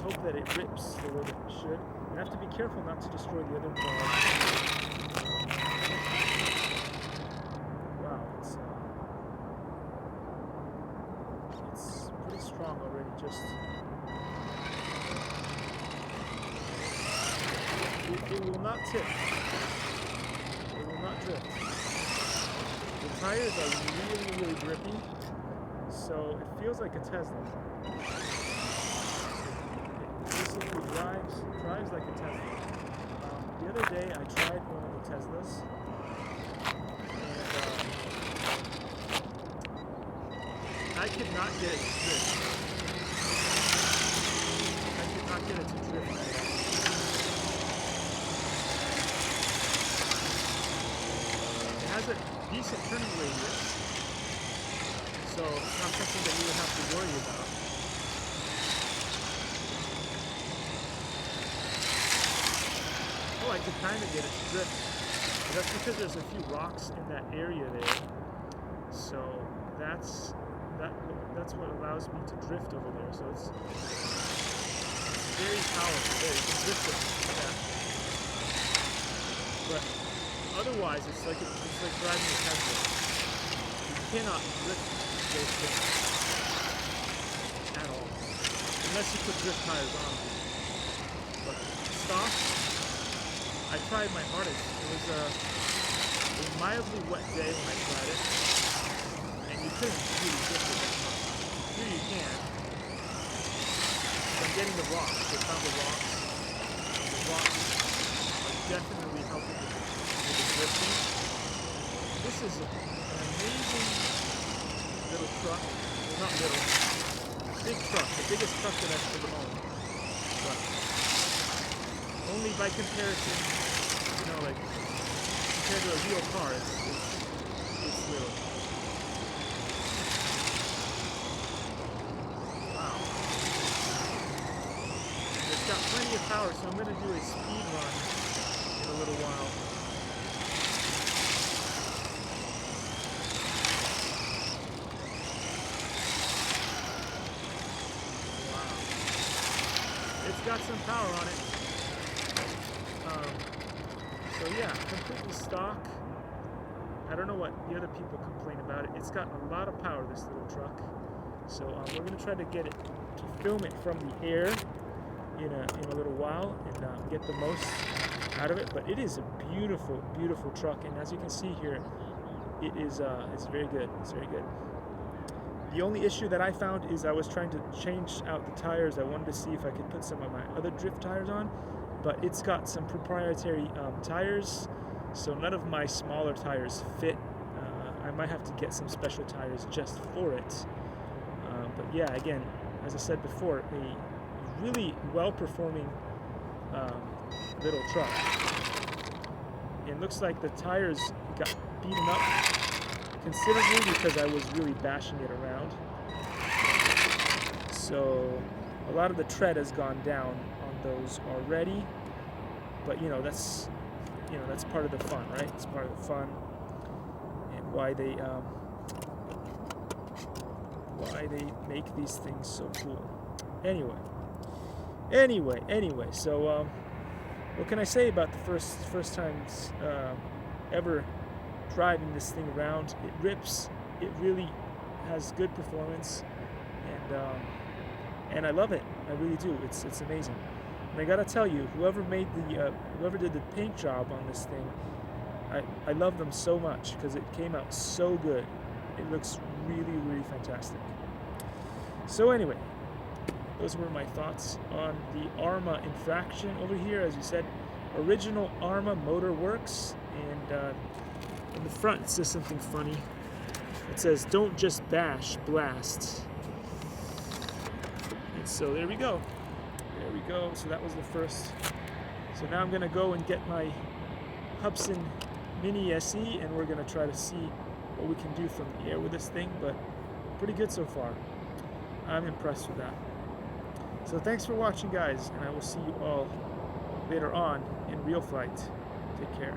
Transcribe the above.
hope that it rips the way that it should. I have to be careful not to destroy the other bar. Wow, it's pretty strong already. It will not tip. It will not drift. The tires are really, really grippy, so it feels like a Tesla. It basically drives like a Tesla. The other day I tried one of the Teslas, and I could not get it to drift. I could not get it to drift at all. It has a decent turning radius, so it's not something that you would have to worry about. Oh, I could kind of get it to drift, but that's because there's a few rocks in that area there, so that's what allows me to drift over there. So it's very powerful. There, you can drift it like that. But otherwise, it's like driving a Tesla. You cannot drift those things at all, unless you put drift tires on them. But stock, I tried my hardest. It was a mildly wet day when I tried it, and you couldn't really drift it that much. Here you can. I'm getting the rocks. I found the rocks. The rocks are definitely helping with the drifting. This is an amazing little truck. Well, not little. Big truck. The biggest truck that I've ever owned. But only by comparison, you know, like compared to a real car, it's little. Wow. It's got plenty of power, so I'm going to do a speed run in a little while. Wow. It's got some power on it. So yeah, completely stock. I don't know what the other people complain about it. It's got a lot of power, this little truck. So we're going to try to get it to film it from the air in a little while and get the most out of it. But it is a beautiful, beautiful truck, and as you can see here, it is it's very good. It's very good. The only issue that I found is I was trying to change out the tires. I wanted to see if I could put some of my other drift tires on, but it's got some proprietary tires, so none of my smaller tires fit. I might have to get some special tires just for it. But yeah, again, as I said before, a really well-performing little truck. It looks like the tires got beaten up considerably because I was really bashing it around. So a lot of the tread has gone down on those already, but that's part of the fun, right? It's part of the fun, and why they make these things so cool. Anyway. So what can I say about the first times ever driving this thing around? It rips. It really has good performance, and I love it. I really do. It's amazing. And I gotta tell you, whoever did the paint job on this thing, I love them so much because it came out so good. It looks really, really fantastic. So anyway, those were my thoughts on the Arrma infraction over here. As you said, original Arrma motor works, and in the front it says something funny. It says, "Don't just bash, blast." And so there we go. So that was the first. So now I'm going to go and get my Hubsan Mini SE, and we're going to try to see what we can do from the air with this thing, but pretty good so far. I'm impressed with that. So thanks for watching, guys, and I will see you all later on in real flight. Take care.